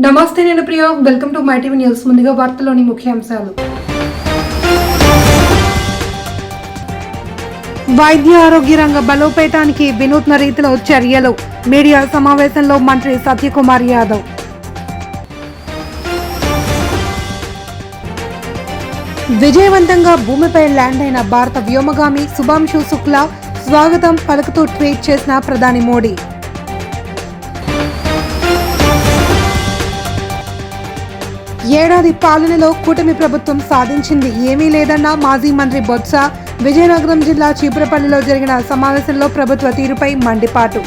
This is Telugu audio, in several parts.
నమస్తే, నేను Priya. Welcome to my TV news. ముందుగా వార్తల్లోని ముఖ్యాంశాలు. వైద్య ఆరోగ్య రంగ బలోపేతానికి వినూత్న రీతిలో చర్యలు. మీడియా సమావేశంలో మంత్రి సత్యకుమార్ యాదవ్. విజయవంతంగా భూమిపై ల్యాండ్ అయిన భారత వ్యోమగామి శుభాంశు శుక్లా స్వాగతం పలుకుతూ ట్వీట్ చేసిన ప్రధాని మోడీ. ఏడాది పాలనలో కూటమి ప్రభుత్వం సాధించింది ఏమీ లేదన్న మాజీ మంత్రి బొత్స. విజయనగరం జిల్లా చీపురపల్లిలో జరిగిన సమావేశంలో ప్రభుత్వ తీరుపై మండిపాటు.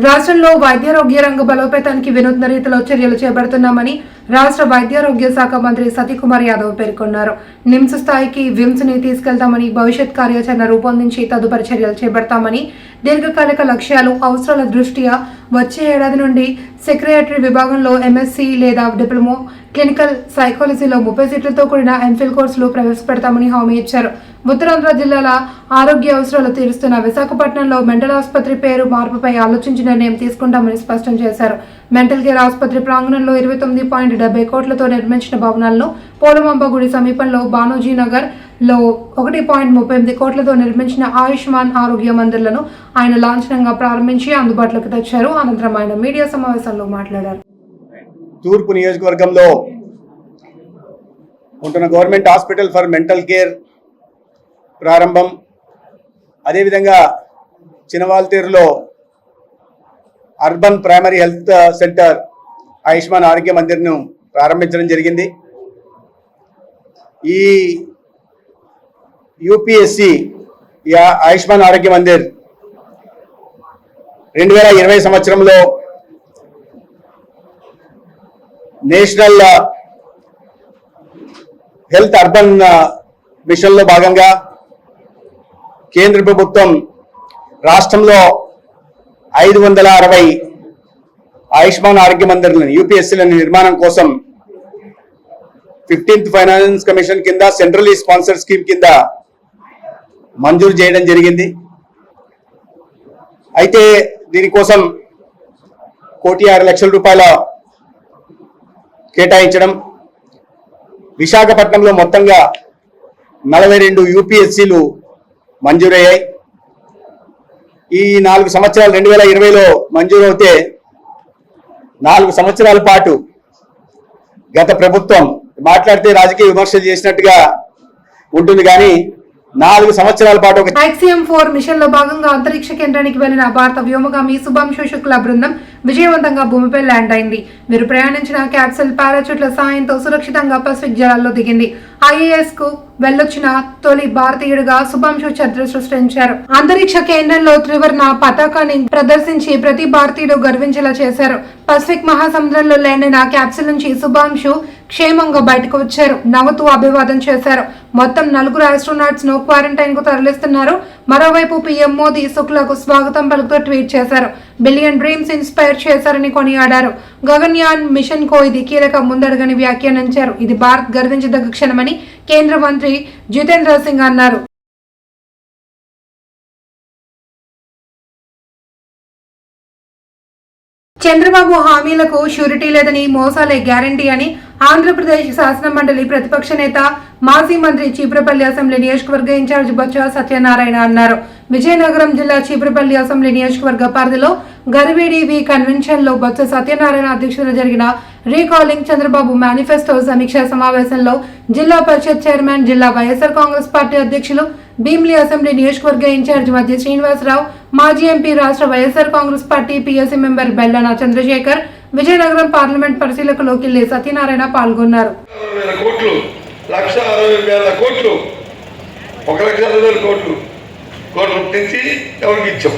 రాష్ట్రంలో వైద్యారోగ్య రంగ బలోపేతానికి వినూత్న రీతిలో చర్యలు చేపడుతున్నామని రాష్ట్ర వైద్యారోగ్య శాఖ మంత్రి సత్యకుమార్ యాదవ్ పేర్కొన్నారు. నిమ్స్ స్థాయికి విమ్స్ ని తీసుకెళ్తామని, భవిష్యత్ కార్యాచరణ రూపొందించి తదుపరి చర్యలు చేపడతామని, దీర్ఘకాలిక లక్ష్యాలు అవసరాల దృష్ట్యా వచ్చే ఏడాది నుండి సెక్రటరీ విభాగంలో ఎంఎస్సీ లేదా డిప్లొమా క్లినికల్ సైకాలజీలో 30 సీట్లతో కూడిన ఎంఫిల్ కోర్సులు ప్రవేశపెడతామని హామీ ఇచ్చారు. ఉత్తరాంధ్ర జిల్లాల ఆరోగ్య అవసరాలు తీరుస్తున్న విశాఖపట్నంలో మెంటల్ ఆసుపత్రి పేరు మార్పుపై ఆలోచించి నిర్ణయం తీసుకుంటామని స్పష్టం చేశారు. మెంటల్ కేర్ ఆసుపత్రి ప్రాంగణంలో 29.70 కోట్లతో నిర్మించిన భవనాలను పోలమాంబ గుడి సమీపంలో బానోజీ నగర్ లో 1.38 కోట్లతో నిర్మించిన ఆయుష్మాన్ ఆరోగ్య మందిర్లను ఆయన లాంఛనంగా ప్రారంభించి అందుబాటులోకి తెచ్చారు. అనంతరం ఆయన మీడియా సమావేశంలో మాట్లాడారు. తూర్పు నియోజకవర్గంలో ఉంటున్న government hospital for mental care ప్రారంభం, అదేవిధంగా చినవాల్తీరులో urban primary health centre Ayushman Arogya మందిర్ను ప్రారంభించడం జరిగింది. ఈ యూపీఎస్సి ఆయుష్మాన్ ఆరోగ్య మందిర్ 2020 సంవత్సరంలో నేషనల్ హెల్త్ అర్బన్ మిషన్లో భాగంగా కేంద్ర ప్రభుత్వం రాష్ట్రంలో 560 ఆయుష్మాన్ ఆరోగ్య మందిర్లను యూపీఎస్సీల నిర్మాణం కోసం 15th ఫైనాన్స్ కమిషన్ కింద సెంట్రల్లీ స్పాన్సర్డ్ స్కీమ్ కింద మంజూరు చేయడం జరిగింది. అయితే దీనికోసం 1,06,00,000 రూపాయల కేటాయించడం, విశాఖపట్నంలో మొత్తంగా 42 యూపీఎస్సీలు మంజూరయ్యాయి. ఈ 4 సంవత్సరాలు 2020లో మంజూరవుతే 4 సంవత్సరాల పాటు గత ప్రభుత్వం మాట్లాడితే రాజకీయ విమర్శలు చేసినట్టుగా ఉంటుంది, కానీ 4 సంవత్సరాల పాటు ICM-4 మిషన్ లో భాగంగా అంతరిక్ష కేంద్రానికి వెళ్లిన భారత వ్యోమగామి శుభాంశు శుక్లా బృందం విజయవంతంగా భూమిపై ల్యాండ్ అయింది. వీరు ప్రయాణించిన క్యాప్సూల్ పారాచూట్ల సాయంతో సురక్షితంగా పసిఫిక్ జలాల్లో దిగింది. IAS కు వెళ్లొచ్చిన తొలి భారతీయుడిగా శుభాంశు చరిత్ర సృష్టించారు. అంతరిక్ష కేంద్రంలో త్రివర్ణ పతాకాన్ని ప్రదర్శించి ప్రతి భారతీయుడు గర్వించేలా చేశారు. పసిఫిక్ మహాసముద్రంలో ల్యాండ్ అయిన క్యాప్సూల్ నుంచి శుభాంశు క్షేమంగా బయటకు వచ్చారు. నవ్వుతూ అభివాదం చేశారు. మొత్తం 4 ఆస్ట్రోనాట్స్ ను క్వారంటైన్ కు తరలిస్తున్నారు. మరోవైపు పీఎం మోదీ శుక్లకు స్వాగతం పలుకుతూ ట్వీట్ చేశారు. బిలియన్ డ్రీమ్స్ ఇన్స్పైర్ చేశారని కొనియాడారు. గగన్యాన్ మిషన్ కో ఇది కీలక ముందడుగని వ్యాఖ్యానించారు. ఇది భారత్ గర్వించదగ్గ క్షణమని కేంద్ర మంత్రి జితేంద్ర సింగ్ అన్నారు. చంద్రబాబు హామీలకు షూరిటీ లేదని, మోసాలే గ్యారంటీ అని ఆంధ్రప్రదేశ్ శాసన మండలి ప్రతిపక్ష నేత మాజీ మంత్రి చీపురపల్లి అసెంబ్లీ నియోజకవర్గ ఇన్ఛార్జ్ బొత్స సత్యనారాయణ అన్నారు. విజయనగరం జిల్లా చీపురపల్లి అసెంబ్లీ నియోజకవర్గ పరిధిలో గరివేడి వి కన్వెన్షన్ లో బొత్స సత్యనారాయణ అధ్యక్షతన జరిగిన రీకాలింగ్ చంద్రబాబు మేనిఫెస్టో సమీక్షా సమావేశంలో జిల్లా పరిషత్ చైర్మన్, జిల్లా వైఎస్ఆర్ కాంగ్రెస్ పార్టీ అధ్యక్షులు, భీమిలి అసెంబ్లీ నియోజకవర్గ ఇన్ఛార్జ్ మధ్య శ్రీనివాసరావు, మాజీ ఎంపీ, రాష్ట్ర YSR Congress party PSC member Bellana Chandrasekhar, Vizianagaram parliament పరిశీలకులు కిల్లి సత్యనారాయణ పాల్గొన్నారు. 1,60,000 కోట్లు తెచ్చి ఎవరికి ఇచ్చాం?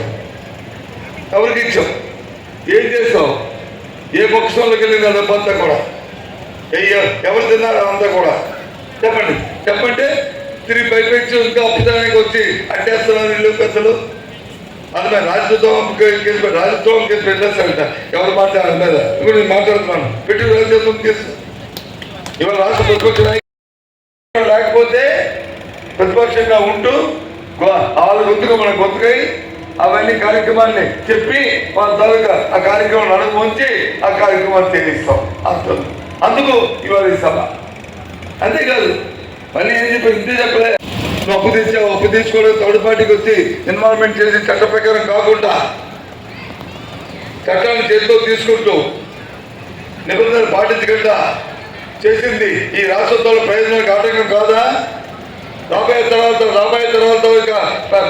ఏం చేస్తాం? ఏ పక్షంలోకి వెళ్ళింది అదంతా కూడా ఎవరు తిన్నారు అదంతా కూడా చెప్పంటే తిరిగి పైపెచ్చి ఇంకా అప్పుదానికి వచ్చి అట్టేస్తున్నారు ఇల్లు పెద్దలు. అందులో రాజద్రోహం కేసు పెట్టేస్తారంట. ఎవరు మాట్లాడారు మీద ఇప్పుడు నేను మాట్లాడుతున్నాను. పెట్టి రాజద్రోహం కేసు ఇవాళ రాష్ట్ర ప్రతిపక్ష లేకపోతే ప్రతిపక్షంగా ఉంటూ వాళ్ళ గొంతుగా మన గొంతుకై అవన్నీ కార్యక్రమాన్ని చెప్పి మన తాలూకా ఆ కార్యక్రమం నడుముంచి ఆ కార్యక్రమాన్ని తెలియస్తాం అందుకు ఇవాళ ఈ సభ. అంతేకాదు మళ్ళీ ఏం చెప్పి ఇంతే చెప్పలే, అప్పు తెచ్చావు, అప్పు తీసుకోవడం థర్డ్ పార్టీకి వచ్చి ఇన్వాల్వ్మెంట్ చేసి చట్ట ప్రకారం కాకుండా చట్టాన్ని చేతిలో తీసుకుంటూ నిబంధనలు పాటించకుండా చేసింది ఈ రాష్ట్రంలో ప్రయోజనాలకు ఆటంకం కాదా? రాబోయే తర్వాత ఇక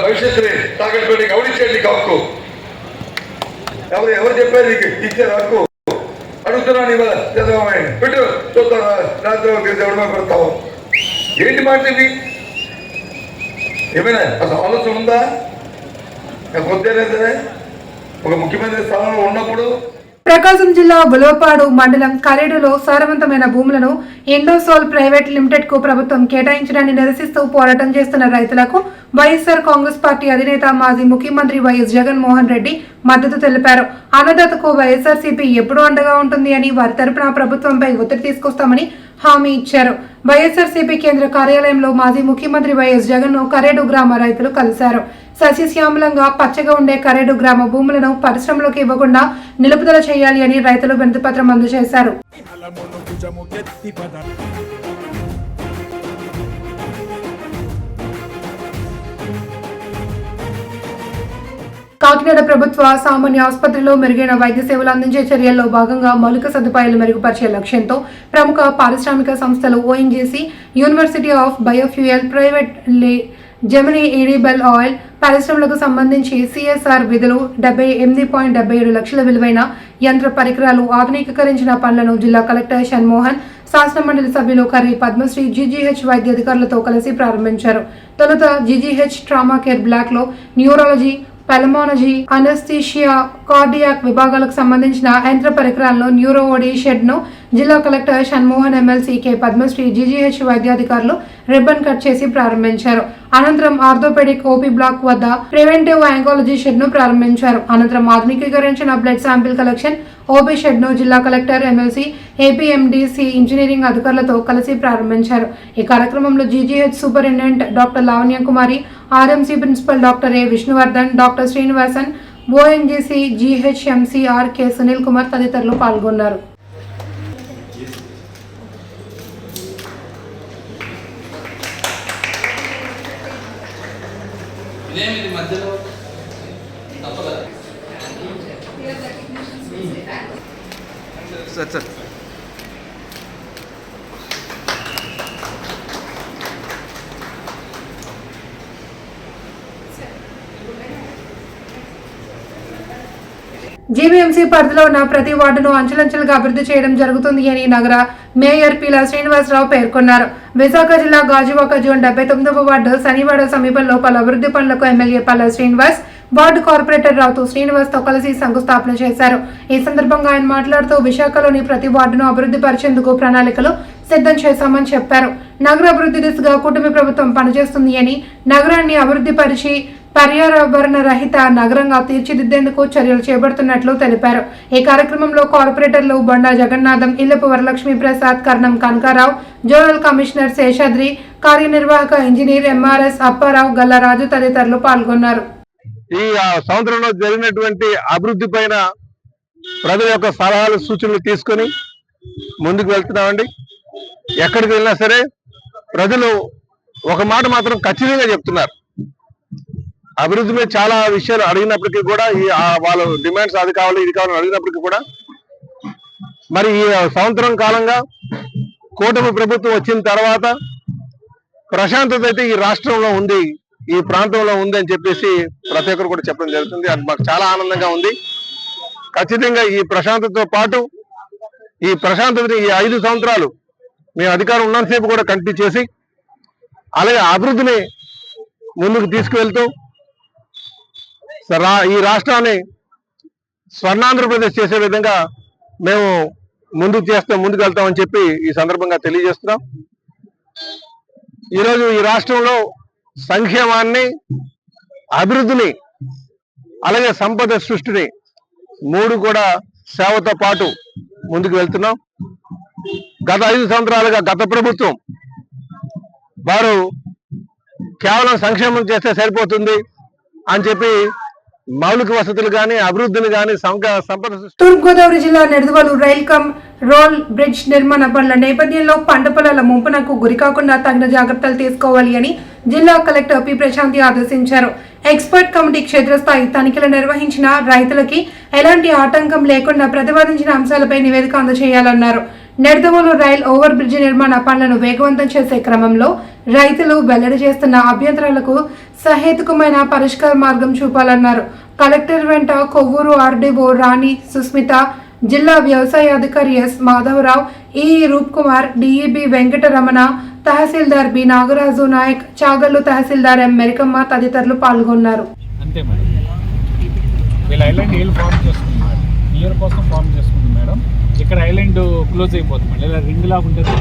భవిష్యత్తుని తాకట్టు పెట్టి ఎవరిచ్చాడు నీకు హక్కు? ఎవరు చెప్పారు నీకు ఇచ్చారు హక్కు? అడుగుతున్నాను ఇవాళ చంద్రబాబు పెట్టు చూద్దాం, రాత్రి ఎవరిలో పెడతావు. ఏంటి మాట ఇది? ఏమైనా అసలు ఆలోచన ఉందా? కొద్దిగా సరే ఒక ముఖ్యమంత్రి స్థానంలో ఉన్నప్పుడు. ప్రకాశం జిల్లా బులవపాడు మండలం కరేడులో సారవంతమైన భూములను ఇండోసోల్ ప్రైవేట్ లిమిటెడ్ కు ప్రభుత్వం కేటాయించడాన్ని నిరసిస్తూ పోరాటం చేస్తున్న రైతులకు వైఎస్ఆర్ కాంగ్రెస్ పార్టీ అధినేత మాజీ ముఖ్యమంత్రి వైఎస్ జగన్మోహన్ రెడ్డి మద్దతు తెలిపారు. అన్నదాతకు వైఎస్ఆర్సీపీ ఎప్పుడూ అండగా ఉంటుంది అని, వారి తరపున ప్రభుత్వంపై ఒత్తిడి తీసుకొస్తామని హామీ ఇచ్చారు. వైఎస్ఆర్సీపీ కేంద్ర కార్యాలయంలో మాజీ ముఖ్యమంత్రి వైఎస్ జగన్ ను కరేడు గ్రామ రైతులు కలిశారు. సస్యశ్యామలంగా పచ్చగా ఉండే కరేడు గ్రామ భూములను పరిశ్రమలకు ఇవ్వకుండా నిలుపుదల చేయాలి అని రైతులు వినతిపత్రం అందజేశారు. కాకినాడ ప్రభుత్వ సామాన్య ఆసుపత్రిలో మెరుగైన వైద్య సేవలు అందించే చర్యల్లో భాగంగా మౌలిక సదుపాయాలు మెరుగుపరిచే లక్ష్యంతో ప్రముఖ పారిశ్రామిక సంస్థలు ONGC, university of biofuel, private Gemini edible oil పరిశ్రమలకు సంబంధించి సిఎస్ఆర్ విధులు 78.77 లక్షల విలువైన యంత్ర పరికరాలు, ఆధునికీకరించిన పనులను జిల్లా కలెక్టర్ షణ్మోహన్, శాసనమండలి సభ్యులు కర్రీ పద్మశ్రీ, జీజీహెచ్ వైద్య అధికారులతో కలిసి ప్రారంభించారు. తొలుత జీజీహెచ్ ట్రామా కేర్ బ్లాక్ లో న్యూరాలజీ, పల్మానజీ, అనస్థీషియా, కార్డియాక్ విభాగాలకు సంబంధించిన యంత్ర పరికరాలను న్యూరోఓడి షెడ్ ను జిల్లా collector Shanmohan, MLC K Padmasri, GGH వైద్యాధికారులు రిబ్బన్ కట్ చేసి ప్రారంభించారు. అనంతరం ఆర్థోపెడిక్ ఓపీ బ్లాక్ వద్ద ప్రివెంటివ్ ఆంకాలజీ షెడ్ ను ప్రారంభించారు. అనంతరం ఆధునికీకరించిన blood sample collection OP shed ను జిల్లా కలెక్టర్, ఎమ్మెల్సీ, ఏపీఎండిసి ఇంజనీరింగ్ అధికారులతో కలిసి ప్రారంభించారు. ఈ కార్యక్రమంలో GGH superintendent doctor Lavanya Kumari, RMC principal doctor A Vishnuvardhan, doctor Srinivasan, ONGC GHMCR K Sunil Kumar తదితరులు పాల్గొన్నారు. మధ్యలో తప్పదా సార్ జీవీఎంసీ పరిధిలో ఉన్న ప్రతి వార్డును అంచెలంచెలుగా అభివృద్ధి చేయడం జరుగుతుంది అని నగర మేయర్ పీలా శ్రీనివాసరావు పేర్కొన్నారు. విశాఖ జిల్లా గాజువాక జోన్ 79వ వార్డు శనివాడ సమీపంలో పలు అభివృద్ధి పనులకు MLA Palla Srinivas, ward corporator Ravuthu Srinivas తో కలిసి శంకుస్థాపన చేశారు. ఈ సందర్భంగా ఆయన మాట్లాడుతూ విశాఖలోని ప్రతి వార్డును అభివృద్ధి పరిచేందుకు ప్రణాళికలు సిద్ధం చేశామని చెప్పారు. నగర అభివృద్ధి దిశగా కూటమి ప్రభుత్వం పనిచేస్తుంది అని, నగరాన్ని అభివృద్ధి పరిచి పర్యావరణ రహిత నగరంగా తీర్చిదిద్దేందుకు చర్యలు చేపడుతున్నట్లు తెలిపారు. ఈ కార్యక్రమంలో కార్పొరేటర్లు బొండా జగన్నాథం, ఇల్లపు వరలక్ష్మి ప్రసాద్, కర్ణం కనకారావు, జోనల్ కమిషనర్ శేషాద్రి, కార్యనిర్వాహక ఇంజనీర్ ఎంఆర్ఎస్ అప్పారావు, గల్లరాజు తదితరులు పాల్గొన్నారు. ఈ సంవత్సరంలో జరిగినటువంటి అభివృద్ధి పైన ప్రజల యొక్క సలహాలు, సూచనలు తీసుకొని ముందుకు వెళ్తున్నామండి. ఎక్కడికి వెళ్ళినా సరే ప్రజలు ఒక మాట మాత్రం ఖచ్చితంగా చెప్తున్నారు. అభివృద్ధి మీద చాలా విషయాలు అడిగినప్పటికీ కూడా వాళ్ళ డిమాండ్స్ అది కావాలి, ఇది కావాలని అడిగినప్పటికీ కూడా మరి ఈ సంవత్సరం కాలంగా కూటమి ప్రభుత్వం వచ్చిన తర్వాత ప్రశాంతత అయితే ఈ రాష్ట్రంలో ఉంది, ఈ ప్రాంతంలో ఉంది అని చెప్పేసి ప్రతి ఒక్కరు కూడా చెప్పడం జరుగుతుంది. అది మాకు చాలా ఆనందంగా ఉంది. ఖచ్చితంగా ఈ ప్రశాంతతతో పాటు ఈ ప్రశాంతతని ఈ 5 సంవత్సరాలు మేము అధికారం ఉన్నంతసేపు కూడా కంటిన్యూ చేసి అలాగే అభివృద్ధిని ముందుకు తీసుకువెళ్తూ ఈ రాష్ట్రాన్ని స్వర్ణాంధ్రప్రదేశ్ చేసే విధంగా మేము ముందుకు వెళ్తామని చెప్పి ఈ సందర్భంగా తెలియజేస్తున్నాం. ఈరోజు ఈ రాష్ట్రంలో సంక్షేమాన్ని, అభివృద్ధిని, అలాగే సంపద సృష్టిని 3 కూడా సేవతో పాటు ముందుకు వెళ్తున్నాం. గత 5 సంవత్సరాలుగా గత ప్రభుత్వం వారు కేవలం సంక్షేమం చేస్తే సరిపోతుంది అని చెప్పి మౌలిక వసతులు కానీ అభివృద్ధిని కానీ సంపద తూర్పుగోదావరి జిల్లా Nidadavolu rail cum road bridge నిర్మాణ పనుల నేపథ్యంలో పంట పొలాల ముంపునకు గురికాకుండా తగిన జాగ్రత్తలు తీసుకోవాలి అని జిల్లా కలెక్టర్ పి ప్రశాంతి ఆదేశించారు. ఎక్స్పర్ట్ కమిటీ క్షేత్రస్థాయి తనిఖీలు నిర్వహించిన రైతులకి ఎలాంటి ఆటంకం లేకుండా ప్రతిపాదించిన అంశాలపై నివేదిక అందజేయాలన్నారు. నెడదవోలు రైల్ ఓవర్ బ్రిడ్జ్ నిర్మాణ పనులను వేగవంతం చేసే క్రమంలో రైతులు వెల్లడి చేస్తున్న అభ్యంతరాలకు సహేతుకమైన పరిష్కార మార్గం చూపాలన్నారు. కలెక్టర్ వెంట కొవ్వూరు ఆర్డీఓ రాణి సుస్మిత, జిల్లా వ్యవసాయ అధికారి ఎస్ మాధవరావు, ఈ రూప్ కుమార్, డిఈబి వెంకటరమణ, తహసీల్దార్ బి నాగరాజు నాయక్, చాగల్లు తహసీల్దార్ ఎం మెరికమ్మ తదితరులు పాల్గొన్నారు. అంతే మేడం, వీళ్ళు ఐలాండ్ ఏళ్ళు ఫామ్ చేసుకుంది మేడం, ఇయర్ కోసం ఫామ్ చేసుకుంది మేడం. ఇక్కడ ఐలాండ్ క్లోజ్ అయిపోతుంది మేడం, ఇలా రింగ్ లాగా ఉంటుంది.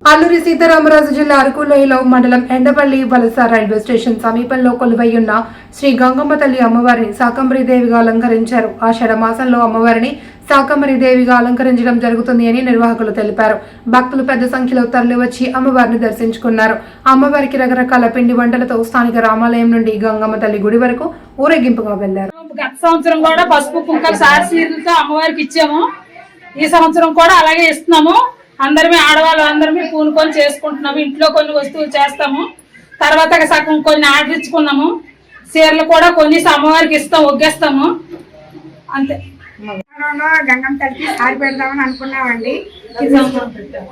అల్లూరి సీతారామరాజు జిల్లా అరకులోయలో మండలం ఎండపల్లి వలస రైల్వే స్టేషన్ సమీపంలో కొలువై ఉన్న శ్రీ గంగమ్మ తల్లి అమ్మవారిని శాకంబరీదేవిగా అలంకరించారు. ఆషాఢ మాసంలో అమ్మవారిని శాకంబరీదేవిగా అలంకరించడం జరుగుతుంది అని నిర్వాహకులు తెలిపారు. భక్తులు పెద్ద సంఖ్యలో తరలివచ్చి అమ్మవారిని దర్శించుకున్నారు. అమ్మవారికి రకరకాల పిండి వంటలతో స్థానిక రామాలయం నుండి గంగమ్మ తల్లి గుడి వరకు ఊరేగింపుగా వెళ్లారు. గత సంవత్సరం కూడా పసుపు కుంకాలు సారసీలతో అమ్మవారికి ఇచ్చాము. ఈ సంవత్సరం కూడా అలాగే ఇస్తున్నాము. అందరమే ఆడవాళ్ళు అందరమే పూనుకొని చేసుకుంటున్నాము. ఇంట్లో కొన్ని వస్తువులు చేస్తాము, తర్వాత సగం కొన్ని ఆర్డర్ ఇచ్చుకున్నాము. చీరలు కూడా కొన్ని అమ్మవారికి ఇస్తాం, ఒగ్గేస్తాము. అంతే. గంగమ్మ తల్లికి సారి పెడదామని అనుకున్నామండి.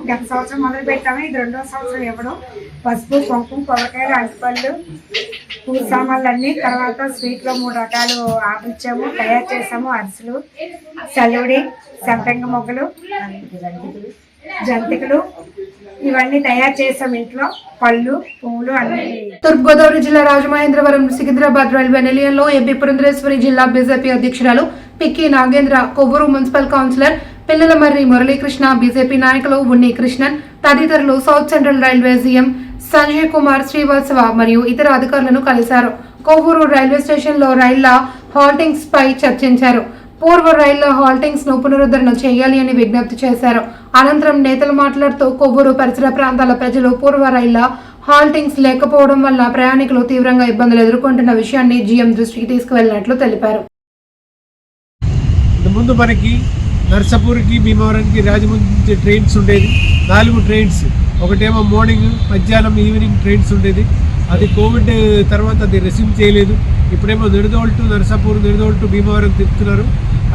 గత సంవత్సరం మొదలు పెట్టాము, ఇది 2వ సంవత్సరం ఇవ్వడం. పసుపు, కుంకుమ, కొబ్బరికాయలు, అరటిపళ్ళు, పూజ సామాన్లు అన్ని, తర్వాత స్వీట్లో 3 రకాలు ఆర్డర్ ఇచ్చాము, తయారు చేసాము. అరిసెలు, చలివిడి, సంపెంగ మొగ్గలు, జంతికలు ఇవన్నీ తయారు చేసాం. ఇంట్లో పళ్ళు, పువ్వులు అన్ని. తూర్పుగోదావరి జిల్లా రాజమహేంద్రవరం సికింద్రాబాద్ రైల్వే నిలయంలో ఎంపీ పురంధరేశ్వరి, జిల్లా బీజేపీ అధ్యక్షురాలు Pikki Nagendra, Kovvur municipal councillor Pillalamarri Muralikrishna, BJP నాయకులు ఉన్ని కృష్ణన్ తదితరులు south central railway CM Sanjay Kumar Srivastava మరియు ఇతర అధికారులను కలిశారు. కొవ్వూరు రైల్వే స్టేషన్లో రైళ్ల హాల్టింగ్స్ పై చర్చించారు. పూర్వ రైళ్ల హాల్టింగ్స్ ను పునరుద్ధరణ చేయాలి అని విజ్ఞప్తి చేశారు. అనంతరం నేతలు మాట్లాడుతూ కొవ్వూరు పరిసర ప్రాంతాల ప్రజలు పూర్వ రైళ్ల హాల్టింగ్స్ లేకపోవడం వల్ల ప్రయాణికులు తీవ్రంగా ఇబ్బందులు ఎదుర్కొంటున్న విషయాన్ని జీఎం దృష్టికి తీసుకువెళ్లినట్లు తెలిపారు. ముందు మనకి నర్సాపూర్కి, భీమవరానికి, రాజమండ్రి నుంచి ట్రైన్స్ ఉండేది. 4 ట్రైన్స్, ఒకటేమో మార్నింగ్, మధ్యాహ్నం, ఈవినింగ్ ట్రైన్స్ ఉండేది. అది కోవిడ్ తర్వాత అది రెస్యూమ్ చేయలేదు. ఇప్పుడేమో నిడదవోలు టు నర్సాపూర్, నిడదవోలు టు భీమవరం తిప్పుతున్నారు.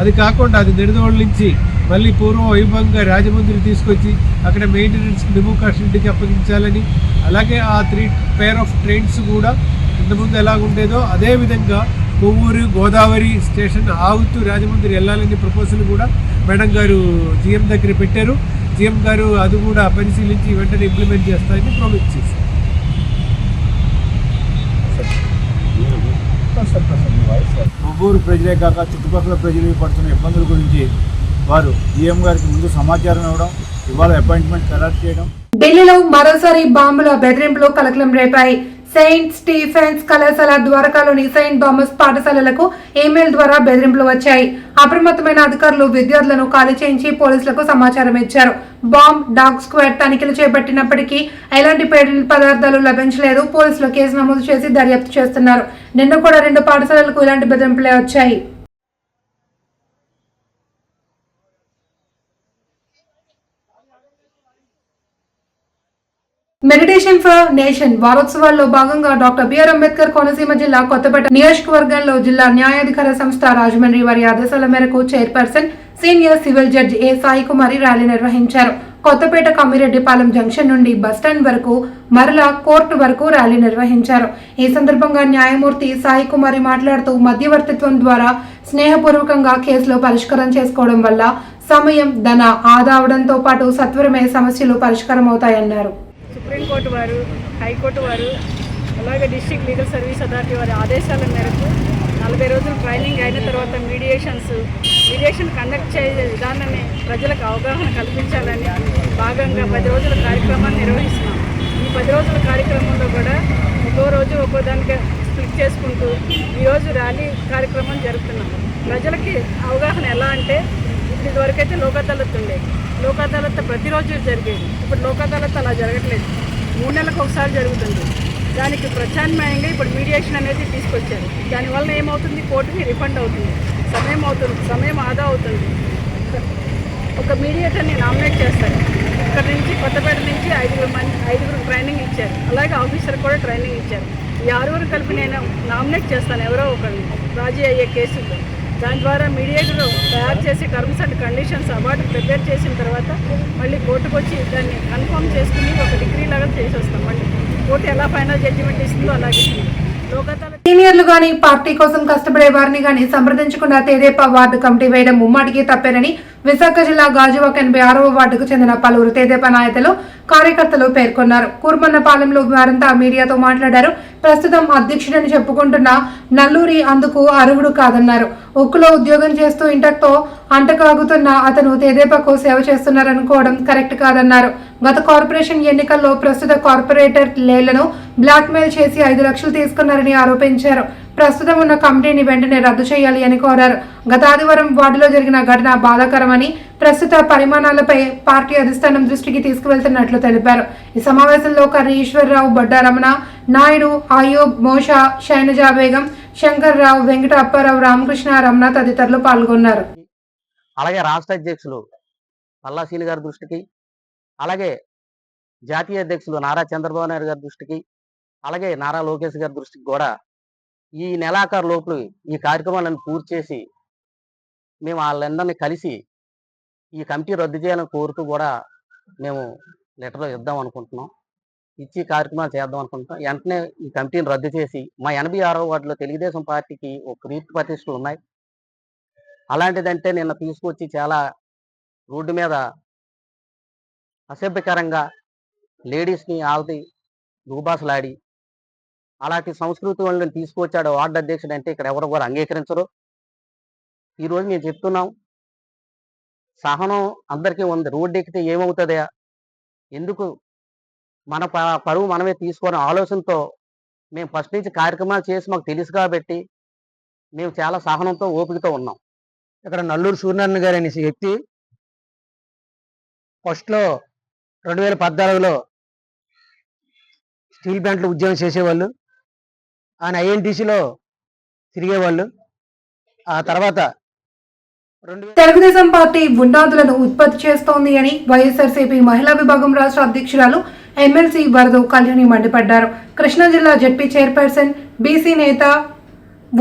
అది కాకుండా అది నిడదవోలు నుంచి మళ్ళీ పూర్వ వైభవంగా రాజమండ్రి తీసుకొచ్చి అక్కడ మెయింటెనెన్స్ మెమో కాస్ట్కి అప్పగించాలని, అలాగే ఆ 3 పేర్ ఆఫ్ ట్రైన్స్ కూడా ఇంతకుముందు ఎలాగుండేదో అదేవిధంగా కొవ్వూరు గోదావరి స్టేషన్ ఆగుతూ రాజమండ్రి వెళ్ళాలని ప్రపోజల్ కూడా మేడం గారు జీఎం దగ్గర పెట్టారు. జీఎం గారు అది కూడా పరిశీలించి వెంటనే ఇంప్లిమెంట్ చేస్తారని ప్రామిస్ చేశారు. కొవ్వూరు ప్రజలే కాక చుట్టుపక్కల ప్రజలు పడుతున్న ఇబ్బందుల గురించి వారు జీఎం గారికి ముందు సమాచారం ఇవ్వడం, ఇవాళ అపాయింట్మెంట్ ఖరారు చేయడం. ఢిల్లీలో మరోసారి బాంబుల బెదిరింపులు కలకలం రేపాయి. సెయింట్ స్టీఫెన్స్ కళాశాల ద్వారకాలోని సెయింట్ థామస్ పాఠశాలలకు ఈమెయిల్ ద్వారా బెదిరింపులు వచ్చాయి. అప్రమత్తమైన అధికారులు విద్యార్థులను ఖాళీ చేయించి పోలీసులకు సమాచారం ఇచ్చారు. బాంబ్ డాగ్ స్క్వాడ్ తనిఖీలు చేపట్టినప్పటికీ ఎలాంటి పేలుడు పదార్థాలు లభించలేదు. పోలీసులు కేసు నమోదు చేసి దర్యాప్తు చేస్తున్నారు. నిన్న కూడా 2 పాఠశాలలకు ఇలాంటి బెదిరింపులే వచ్చాయి. మెడిటేషన్ ఫర్ నేషన్ వారోత్సవాల్లో భాగంగా డాక్టర్ బిఆర్ అంబేద్కర్ కోనసీమ జిల్లా కొత్తపేట నియోజకవర్గంలో జిల్లా న్యాయాధికార సంస్థ రాజమండ్రి వారి ఆదేశాల మేరకు చైర్పర్సన్ సీనియర్ సివిల్ జడ్జి ఏ సాయి కుమారి ర్యాలీ నిర్వహించారు. కొత్తపేట కమ్మిరెడ్డిపాలెం జంక్షన్ నుండి బస్టాండ్ వరకు, మరలా కోర్టు వరకు ర్యాలీ నిర్వహించారు. ఈ సందర్భంగా న్యాయమూర్తి సాయి కుమారి మాట్లాడుతూ మధ్యవర్తిత్వం ద్వారా స్నేహపూర్వకంగా కేసులో పరిష్కారం చేసుకోవడం వల్ల సమయం, ధన ఆదా అవడంతో పాటు సత్వరమే సమస్యలు పరిష్కారం అవుతాయన్నారు. సుప్రీంకోర్టు వారు, హైకోర్టు వారు, అలాగే డిస్ట్రిక్ట్ లీగల్ సర్వీస్ అథారిటీ వారి ఆదేశాల మేరకు 40 రోజులు ట్రైనింగ్ అయిన తర్వాత మీడియేషన్ కండక్ట్ చేసే విధానాన్ని ప్రజలకు అవగాహన కల్పించాలని భాగంగా 10 రోజుల కార్యక్రమాన్ని నిర్వహిస్తున్నాం. ఈ 10 రోజుల కార్యక్రమంలో కూడా ఒక్కో రోజు ఒక్కో దానికి స్ప్లిట్ చేసుకుంటూ ఈరోజు ర్యాలీ కార్యక్రమం జరుపుతున్నాం. ప్రజలకి అవగాహన ఎలా అంటే, ఇదివరకైతే లోక్ అదాలత్ ఉండేది. లోక్ అదాలత్ ప్రతిరోజు జరిగేది. ఇప్పుడు లోక్ అదాలత్ అలా జరగట్లేదు, 3 నెలలకు ఒకసారి జరుగుతుంది. దానికి ప్రత్యామ్నాయంగా ఇప్పుడు మీడియేషన్ అనేది తీసుకొచ్చారు. దానివల్ల ఏమవుతుంది, కోర్టుకి రిఫండ్ అవుతుంది, సమయం ఆదా అవుతుంది. ఒక మీడియేటర్ని నామినేట్ చేస్తారు. ఇక్కడ నుంచి కొత్తపేట నుంచి 5 ట్రైనింగ్ ఇచ్చారు. అలాగే ఆఫీసర్ కూడా ట్రైనింగ్ ఇచ్చారు. ఈ 6 కలిపి నేను నామినేట్ చేస్తాను ఎవరో ఒకరిని రాజీ అయ్యే కేసుల్లో. దాని ద్వారా మీడియేటర్ తయారు చేసి terms and conditions award prepare చేసిన తర్వాత మళ్ళీ కోర్టుకు వచ్చి దాన్ని కన్ఫర్మ్ చేసుకుని ఒక డిగ్రీ లాగా చేసి వస్తాం. మళ్ళీ కోర్టు ఎలా ఫైనల్ జడ్జిమెంట్ ఇస్తుందో అలాగే సీనియర్లు గాని పార్టీ కోసం కష్టపడే వారిని గాని సంప్రదించకుండా తెదేపా వార్డు కమిటీ వేయడం ముమ్మాటికి తప్పేనని విశాఖ జిల్లా గాజువాక 86వ వార్డుకు చెందిన పలువురు తెదేపా నాయకులు కార్యకర్తలు పేర్కొన్నారు. కూర్మన్నపాలెంలో వారంతా మీడియాతో మాట్లాడారు. ప్రస్తుతం అధ్యక్షుడని చెప్పుకుంటున్న నల్లూరి అందుకు అర్హుడు కాదన్నారు. ఉక్కులో ఉద్యోగం చేస్తూ ఇంటర్తో అంటకాగుతున్న అతను తెదేపాకు సేవ చేస్తున్నారనుకోవడం కరెక్ట్ కాదన్నారు. గత కార్పొరేషన్ ఎన్నికల్లో ప్రస్తుత కార్పొరేటర్ లేళ్లను బ్లాక్మెయిల్ చేసి 5 లక్షలు తీసుకున్నారని ఆరోపించారు. ప్రస్తుతం ఉన్న కమిటీని వెంటనే రద్దు చేయాలి అని కోరారు. గత ఆదివారం వార్డులో జరిగిన ఘటన బాధాకరమని, ప్రస్తుత పరిమాణాలపై పార్టీ అధిష్టానం దృష్టికి తీసుకువెళ్తున్నట్లు తెలిపారు. ఈ సమావేశంలో కర్రి ఈశ్వరరావు, బొడ్డా రమణ, నాయుడు, అయూబ్, మోషా, షైనజా బేగం, శంకర్రావు, వెంకట అప్పారావు, రామకృష్ణ, రమణ తదితరులు పాల్గొన్నారు. అలాగే రాష్ట్ర అధ్యక్షులు పల్లాసీని గారి దృష్టికి, అలాగే జాతీయ అధ్యక్షులు నారా చంద్రబాబు నాయుడు గారి దృష్టికి, అలాగే నారా లోకేష్ గారి దృష్టికి కూడా ఈ నెలాఖరు లోపల ఈ కార్యక్రమాలను పూర్తి చేసి మేము వాళ్ళందరినీ కలిసి ఈ కమిటీ రద్దు చేయాలని కోరుతూ కూడా మేము లెటర్లో ఇద్దాం అనుకుంటున్నాం. ఇచ్చి కార్యక్రమాలు చేద్దాం అనుకుంటున్నాం. వెంటనే ఈ కమిటీని రద్దు చేసి మా 86వ వార్డులో తెలుగుదేశం పార్టీకి ఒక కీర్తి ప్రతిష్టలు ఉన్నాయి. అలాంటిదంటే నిన్న తీసుకొచ్చి చాలా రోడ్డు మీద అసభ్యకరంగా లేడీస్ని ఆల్ది దుబాసులాడి అలాంటి సంస్కృతి వాళ్ళని తీసుకొచ్చాడు వార్డు అధ్యక్షుడు అంటే ఇక్కడ ఎవరు కూడా అంగీకరించరు. ఈరోజు మేము చెప్తున్నాం, సహనం అందరికీ ఉంది. రోడ్డు ఎక్కితే ఏమవుతుందా, ఎందుకు మన పరువు మనమే తీసుకునే ఆలోచనతో మేము ఫస్ట్ నుంచి కార్యక్రమాలు చేసి మాకు తెలుసు కాబట్టి మేము చాలా సహనంతో ఓపికతో ఉన్నాం. ఇక్కడ నల్లూరు సూర్యనారాయణ గారు అనే వ్యక్తి ఫస్ట్లో 2014లో స్టీల్ ప్లాంట్లో ఉద్యోగం చేసేవాళ్ళు. ఆయన ఐఎన్టీసీలో తిరిగేవాళ్ళు. ఆ తర్వాత తెలుగుదేశం పార్టీ గుండాదులను ఉత్పత్తి చేస్తోంది అని వైఎస్ఆర్సీపీ మహిళా విభాగం రాష్ట్ర అధ్యక్షురాలు ఎమ్మెల్సీ వరదు కళ్యాణి మండిపడ్డారు. కృష్ణా జిల్లా జెడ్పీ చైర్పర్సన్ బీసీ నేత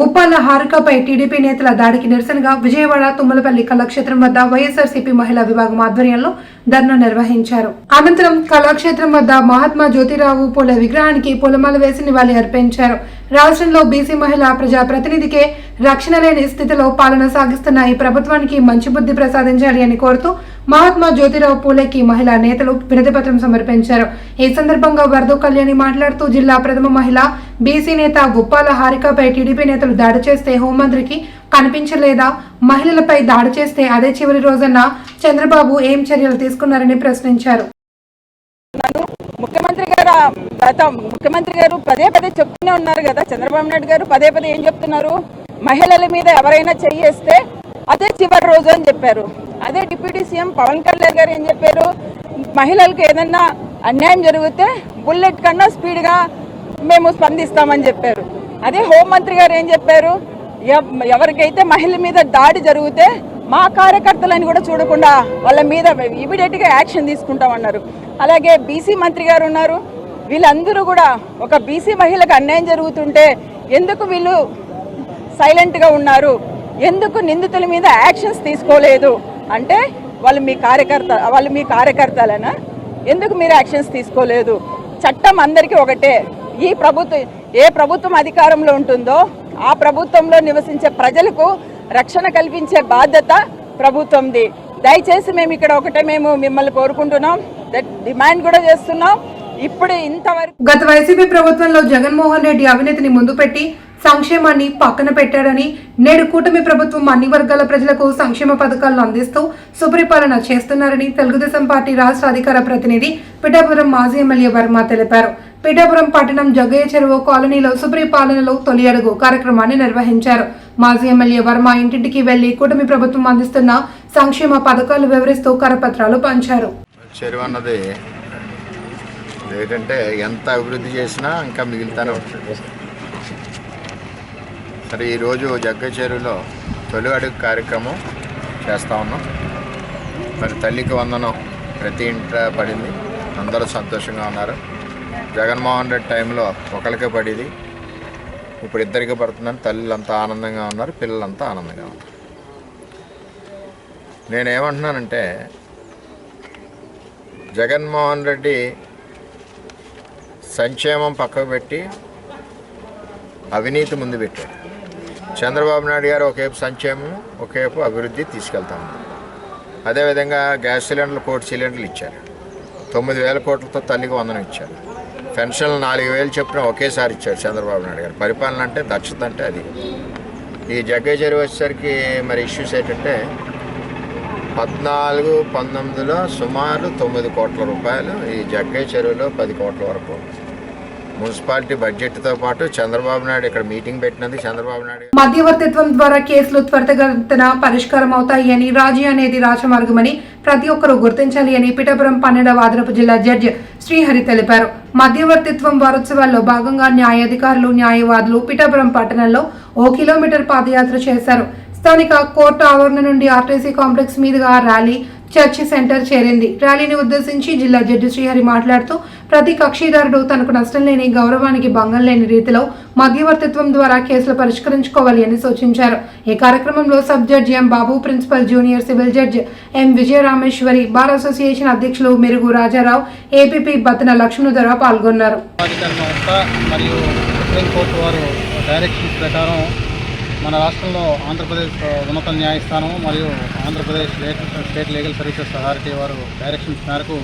ఉప్పాల హారికపై టీడీపీ నేతల దాడికి నిరసనగా విజయవాడ తుమ్మలపల్లి కళాక్షేత్రం వద్ద వైఎస్ఆర్సీపీ మహిళా విభాగం ఆధ్వర్యంలో ధర్నా నిర్వహించారు. అనంతరం కళాక్షేత్రం వద్ద మహాత్మా జ్యోతిరావు పూలే విగ్రహానికి పూలమాల వేసి నివాళి అర్పించారు. రాష్ట్రంలో బీసీ మహిళా ప్రజా ప్రతినిధికే రక్షణ లేని స్థితిలో పాలన సాగిస్తున్న ఈ ప్రభుత్వానికి మంచి బుద్ధి ప్రసాదించాలి అని కోరుతూ మహాత్మా జ్యోతిరావు పూలేకి మహిళా నేతలు వినతిపత్రం సమర్పించారు. ఈ సందర్భంగా వరదు కళ్యాణి మాట్లాడుతూ జిల్లా ప్రథమ మహిళ బీసీ నేత ఉప్పాల హారికపై టీడీపీ నేతలు దాడి చేస్తే హోంమంత్రికి కనిపించలేదా? మహిళలపై దాడి చేస్తే అదే చివరి రోజున చంద్రబాబు ఏం చర్యలు తీసుకున్నారని ప్రశ్నించారు. ముఖ్యమంత్రి గారు పదే చెప్తూనే ఉన్నారు కదా, చంద్రబాబు నాయుడు గారు పదే ఏం చెప్తున్నారు, మహిళల మీద ఎవరైనా చెయ్యేస్తే అదే చివరి రోజు అని చెప్పారు. అదే డిప్యూటీ సీఎం పవన్ కళ్యాణ్ గారు ఏం చెప్పారు, మహిళలకు ఏదన్నా అన్యాయం జరిగితే బుల్లెట్ కన్నా స్పీడ్గా మేము స్పందిస్తామని చెప్పారు. అదే హోంమంత్రి గారు ఏం చెప్పారు, ఎవరికైతే మహిళ మీద దాడి జరిగితే మా కార్యకర్తలని కూడా చూడకుండా వాళ్ళ మీద ఇమీడియట్గా యాక్షన్ తీసుకుంటామన్నారు. అలాగే బీసీ మంత్రి గారు ఉన్నారు, వీళ్ళందరూ కూడా ఒక బీసీ మహిళకు అన్యాయం జరుగుతుంటే ఎందుకు వీళ్ళు సైలెంట్గా ఉన్నారు, ఎందుకు నిందితుల మీద యాక్షన్స్ తీసుకోలేదు అంటే వాళ్ళు మీ కార్యకర్తలనా, ఎందుకు మీరు యాక్షన్స్ తీసుకోలేదు? చట్టం అందరికీ ఒకటే. ఏ ప్రభుత్వం అధికారంలో ఉంటుందో ఆ ప్రభుత్వంలో నివసించే ప్రజలకు రక్షణ కల్పించే బాధ్యత ప్రభుత్వంది. దయచేసి మేము మిమ్మల్ని కోరుకుంటున్నాం, డిమాండ్ కూడా చేస్తున్నాం. ఇప్పుడు ఇంతవరకు గత వైసీపీ ప్రభుత్వంలో జగన్మోహన్ రెడ్డి అవినీతిని ముందు పెట్టి సంక్షేమాన్ని పక్కన పెట్టాడని, నేడు కూటమి ప్రభుత్వం అన్ని వర్గాల ప్రజలకు సంక్షేమ పథకాలను అందిస్తూ సుపరిపాలన చేస్తున్నారని తెలుగుదేశం పార్టీ రాష్ట్ర అధికార ప్రతినిధి పిఠాపురం మాజీ ఎమ్మెల్యే వర్మ తెలిపారు. పిఠాపురం పట్టణం జగ్గయ్య చెరువు కాలనీలో సుపరిపాలనలో తొలి అడుగు కార్యక్రమాన్ని నిర్వహించారు. మాజీ ఎమ్మెల్యే వర్మ ఇంటింటికి వెళ్లి కూటమి ప్రభుత్వం అందిస్తున్న సంక్షేమ పథకాలు వివరిస్తూ కరపత్రాలు పంచారు. చెరువు అన్నది ఏంటంటే ఎంత అభివృద్ధి చేసినా ఇంకా మిగులుతానే ఉంటుంది. సరే, ఈరోజు జగ్గ చెరువులో తొలి అడుగు కార్యక్రమం చేస్తూ ఉన్నాం. మరి తల్లికి వందనం ప్రతి ఇంట పడింది, అందరూ సంతోషంగా ఉన్నారు. జగన్మోహన్ రెడ్డి టైంలో ఒకరికే పడేది, ఇప్పుడు ఇద్దరికి పడుతుందని తల్లులంతా ఆనందంగా ఉన్నారు, పిల్లలంతా ఆనందంగా ఉన్నారు. నేనేమంటున్నానంటే, జగన్మోహన్ రెడ్డి సంక్షేమం పక్కకు పెట్టి అవినీతి ముందు పెట్టాడు. చంద్రబాబు నాయుడు గారు ఒకవైపు సంక్షేమం, ఒకవైపు అభివృద్ధి తీసుకెళ్తాము. అదేవిధంగా గ్యాస్ సిలిండర్లు 1 కోటి సిలిండర్లు ఇచ్చారు. 9,000 కోట్లతో తల్లికి వందనం ఇచ్చారు. పెన్షన్లు 4,000 చెప్పిన ఒకేసారి ఇచ్చారు చంద్రబాబు నాయుడు గారు. పరిపాలన అంటే దక్షత అంటే అది. ఈ జగ్గ చెరువు వచ్చేసరికి మరి ఇష్యూస్ ఏంటంటే 14-19లో సుమారు 9 కోట్ల రూపాయలు ఈ జగ్గ చెరువులో 10 కోట్ల వరకు మున్సిపాలిటీ బడ్జెట్తో పాటు చంద్రబాబు నాయుడు ఇక్కడ మీటింగ్ పెట్టినది. చంద్రబాబు నాయుడు మధ్యవర్తిత్వం ద్వారా కేసులు త్వరితగతిన పరిష్కారం అవుతాయని, రాజీ అనేది రాజమార్గమని ప్రతి ఒక్కరూ గుర్తించాలి అని పిఠాపురం 12వ అదనపు జిల్లా జడ్జి శ్రీహరి తెలిపారు. మధ్యవర్తిత్వం వారోత్సవాల్లో భాగంగా న్యాయాధికారులు, న్యాయవాదులు పిఠాపురం పట్టణంలో 1 కిలోమీటర్ పాదయాత్ర చేశారు. స్థానిక కోర్టు ఆవరణ నుండి ఆర్టీసీ కాంప్లెక్స్ మీదుగా ర్యాలీ చర్చి సెంటర్ చేరింది. ర్యాలీని ఉద్దేశించి జిల్లా జడ్జి శ్రీహరి మాట్లాడుతూ ప్రతి కక్షిదారుడు తనకు నష్టం లేని, గౌరవానికి భంగం లేని రీతిలో మధ్యవర్తిత్వం ద్వారా కేసులు పరిష్కరించుకోవాలి అని సూచించారు. ఈ కార్యక్రమంలో sub judge M Babu, principal junior civil judge M Vijayarameswari, bar association అధ్యక్షులు మెరుగు రాజారావు, ఏపీపీ బత్తన లక్ష్మణుధర పాల్గొన్నారు. మరియు సుప్రీంకోర్టు వారు డైరెక్షన్స్ ప్రకారం మన రాష్ట్రంలో ఆంధ్రప్రదేశ్ ఉన్నత న్యాయస్థానం మరియు Andhra Pradesh state legal services authority వారు డైరెక్షన్స్ మేరకు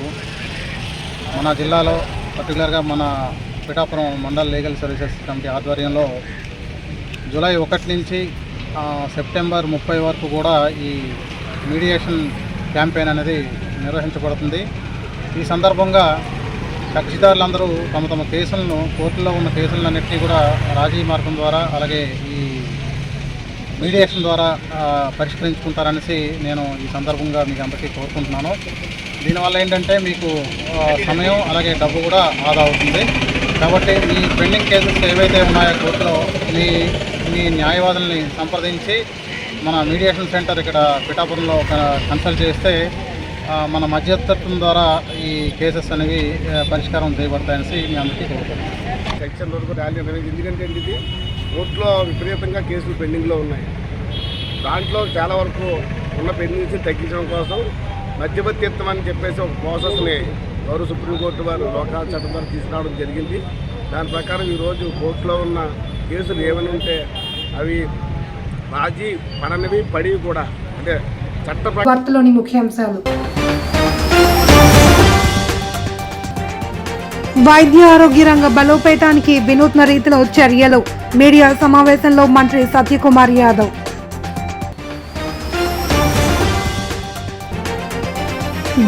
మన జిల్లాలో పర్టికులర్గా మన Pithapuram mandal legal services committee ఆధ్వర్యంలో జూలై 1 నుంచి సెప్టెంబర్ 30 వరకు కూడా ఈ మీడియేషన్ క్యాంపెయిన్ అనేది నిర్వహించబడుతుంది. ఈ సందర్భంగా కక్షిదారులందరూ తమ తమ కేసులను, కోర్టులో ఉన్న కేసులన్నింటినీ కూడా రాజీ మార్గం ద్వారా అలాగే ఈ మీడియేషన్ ద్వారా పరిష్కరించుకుంటారనేసి నేను ఈ సందర్భంగా మీకు అందరికీ కోరుకుంటున్నాను. దీనివల్ల ఏంటంటే మీకు సమయం అలాగే డబ్బు కూడా ఆదా అవుతుంది. కాబట్టి మీ పెండింగ్ కేసెస్ ఏవైతే ఉన్నాయో కోర్టులో మీ న్యాయవాదుల్ని సంప్రదించి మన మీడియేషన్ సెంటర్ ఇక్కడ పిఠాపురంలో కన్సల్ట్ చేస్తే మన మధ్యవర్తిత్వం ద్వారా ఈ కేసెస్ అనేవి పరిష్కారం చేయబడతాయనేసి మీ అందరికీ కోరుకుంటున్నాను. సెక్షన్ వరకు ర్యాలీ అనేది ఎందుకంటే ఇది కోర్టులో విపరీతంగా కేసులు పెండింగ్లో ఉన్నాయి. దాంట్లో చాలా వరకు ఉన్న పెండింగ్స్ని తగ్గించడం కోసం మధ్యవర్తిత్వం అని చెప్పేసి ఒక ప్రాసెస్ని గౌరవ సుప్రీంకోర్టు వారు లోకాల చట్టం ద్వారా తీసుకురావడం జరిగింది. దాని ప్రకారం ఈరోజు కోర్టులో ఉన్న కేసులు ఏమైనా ఉంటే అవి రాజీ పడనివి, పడివి కూడా, అంటే వార్తలోని ముఖ్యాంశాలు. వైద్య ఆరోగ్య రంగ బలోపేతానికి వినూత్న రీతిలో చర్యలు. మీడియా సమావేశంలో మంత్రి సత్యకుమార్ యాదవ్.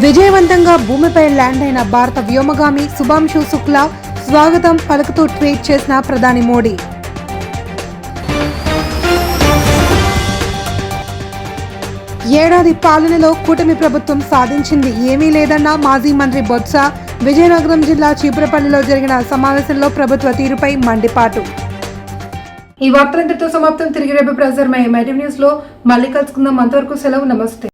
విజయవంతంగా భూమిపై ల్యాండ్ అయిన భారత వ్యోమగామి శుభాంశు శుక్లా స్వాగతం పలుకుతూ ట్వీట్ చేసిన ప్రధాని మోడీ. ఏడాది పాలనలో కూటమి ప్రభుత్వం సాధించింది ఏమీ లేదన్న మాజీ మంత్రి బొత్స. విజయనగరం జిల్లా చీపురపల్లిలో జరిగిన సమావేశంలో ప్రభుత్వ తీరుపై మండిపాటు. ఈ వార్తలంతటితో సమాప్తం. తిరిగి రేపు ప్రసారమయ్యే మైటీవీ న్యూస్ లో మళ్ళీ కలుసుకుందాం. అంతవరకు సెలవు, నమస్తే.